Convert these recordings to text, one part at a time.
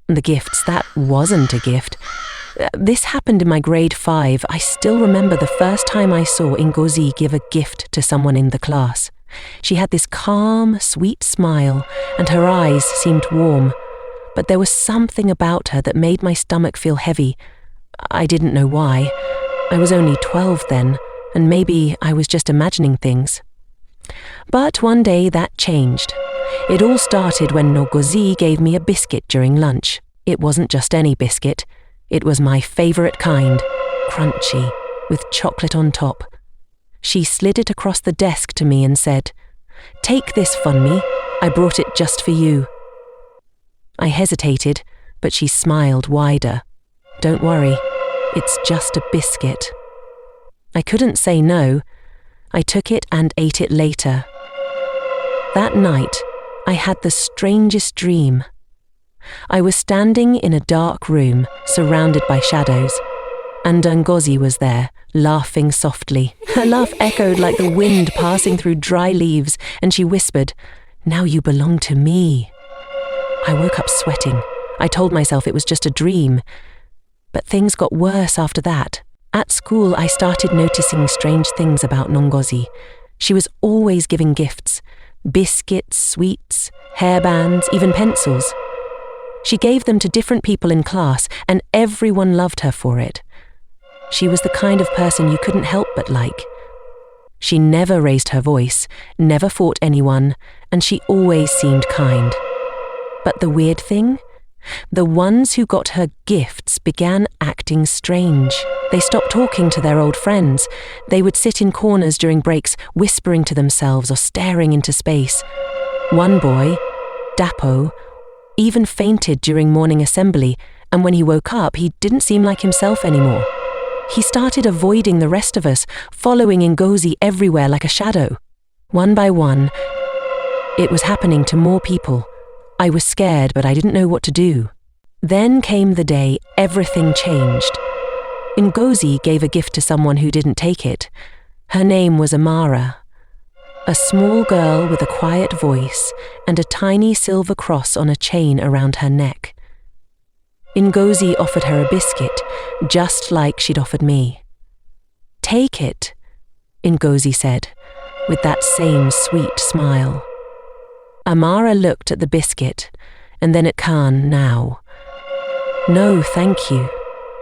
The gifts, that wasn't a gift. This happened in my grade 5. I still remember the first time I saw Ngozi give a gift to someone in the class. She had this calm, sweet smile, and her eyes seemed warm. But there was something about her that made my stomach feel heavy. I didn't know why. I was only 12 then, and maybe I was just imagining things. But one day that changed. It all started when Ngozi gave me a biscuit during lunch. It wasn't just any biscuit. It was my favourite kind, crunchy, with chocolate on top. She slid it across the desk to me and said, "Take this, Funmi. I brought it just for you." I hesitated, but she smiled wider. "Don't worry, it's just a biscuit." I couldn't say no. I took it and ate it later. That night, I had the strangest dream. I was standing in a dark room, surrounded by shadows, and Ngozi was there, laughing softly. Her laugh echoed like the wind passing through dry leaves, and she whispered, "Now you belong to me." I woke up sweating. I told myself it was just a dream. But things got worse after that. At school, I started noticing strange things about Ngozi. She was always giving gifts. Biscuits, sweets, hairbands, even pencils. She gave them to different people in class, and everyone loved her for it. She was the kind of person you couldn't help but like. She never raised her voice, never fought anyone, and she always seemed kind. But the weird thing? The ones who got her gifts began acting strange. They stopped talking to their old friends. They would sit in corners during breaks, whispering to themselves or staring into space. One boy, Dapo, even fainted during morning assembly, and when he woke up, he didn't seem like himself anymore. He started avoiding the rest of us, following Ngozi everywhere like a shadow. One by one, it was happening to more people. I was scared, but I didn't know what to do. Then came the day everything changed. Ngozi gave a gift to someone who didn't take it. Her name was Amara, a small girl with a quiet voice and a tiny silver cross on a chain around her neck. Ngozi offered her a biscuit, just like she'd offered me. "Take it," Ngozi said, with that same sweet smile. Amara looked at the biscuit, and then at Khan now. "No, thank you,"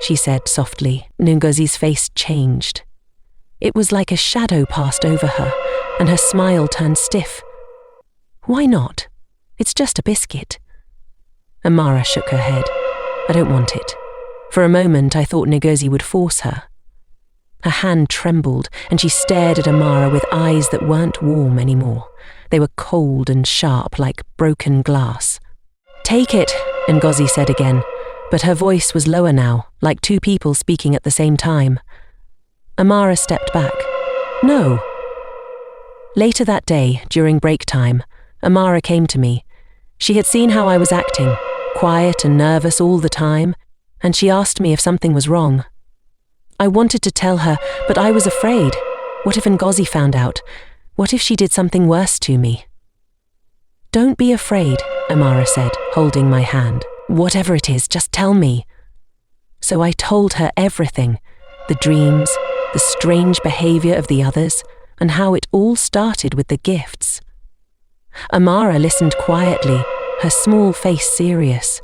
she said softly. Ngozi's face changed. It was like a shadow passed over her, and her smile turned stiff. "Why not? It's just a biscuit." Amara shook her head. "I don't want it." For a moment I thought Ngozi would force her. Her hand trembled, and she stared at Amara with eyes that weren't warm anymore. They were cold and sharp like broken glass. "Take it," Ngozi said again, but her voice was lower now, like two people speaking at the same time. Amara stepped back. "No." Later that day, during break time, Amara came to me. She had seen how I was acting, quiet and nervous all the time, and she asked me if something was wrong. I wanted to tell her, but I was afraid. What if Ngozi found out? What if she did something worse to me? "Don't be afraid," Amara said, holding my hand. "Whatever it is, just tell me." So I told her everything, the dreams, the strange behaviour of the others, and how it all started with the gifts. Amara listened quietly, her small face serious.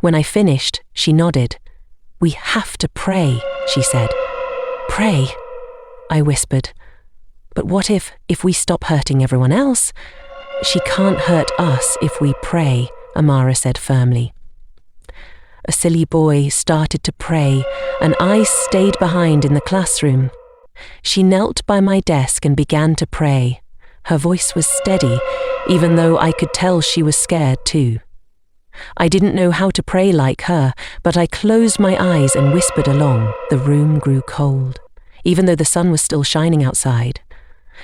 When I finished, she nodded. "We have to pray," she said. "Pray?" I whispered. "But what if we stop hurting everyone else?" "She can't hurt us if we pray," Amara said firmly. A silly boy started to pray, and I stayed behind in the classroom. She knelt by my desk and began to pray. Her voice was steady, even though I could tell she was scared too. I didn't know how to pray like her, but I closed my eyes and whispered along. The room grew cold, even though the sun was still shining outside.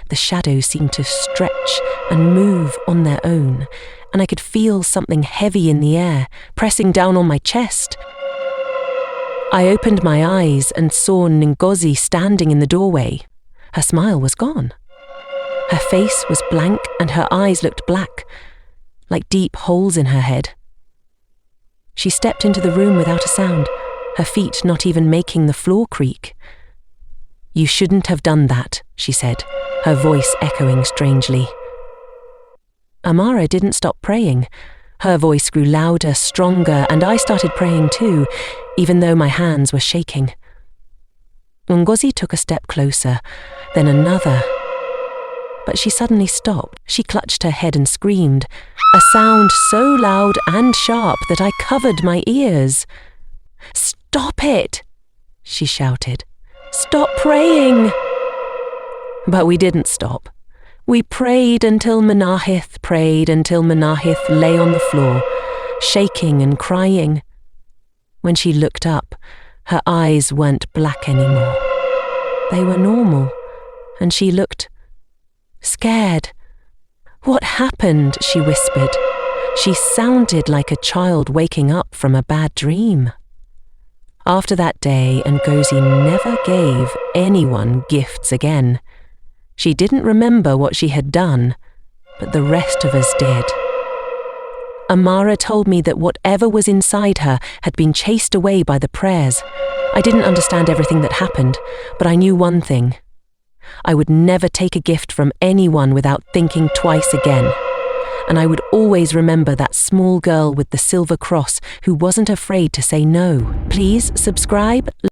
The shadows seemed to stretch and move on their own, and I could feel something heavy in the air, pressing down on my chest. I opened my eyes and saw Ngozi standing in the doorway. Her smile was gone. Her face was blank and her eyes looked black, like deep holes in her head. She stepped into the room without a sound, her feet not even making the floor creak. "You shouldn't have done that," she said, her voice echoing strangely. Amara didn't stop praying. Her voice grew louder, stronger, and I started praying too, even though my hands were shaking. Ngozi took a step closer, then another. But she suddenly stopped. She clutched her head and screamed, a sound so loud and sharp that I covered my ears. "Stop it!" she shouted. "Stop praying!" But we didn't stop. We prayed until Menahith lay on the floor, shaking and crying. When she looked up, her eyes weren't black anymore. They were normal, and she looked scared. "What happened?" she whispered. She sounded like a child waking up from a bad dream. After that day, Ngozi never gave anyone gifts again. She didn't remember what she had done, but the rest of us did. Amara told me that whatever was inside her had been chased away by the prayers. I didn't understand everything that happened, but I knew one thing. I would never take a gift from anyone without thinking twice again. And I would always remember that small girl with the silver cross who wasn't afraid to say no. Please subscribe.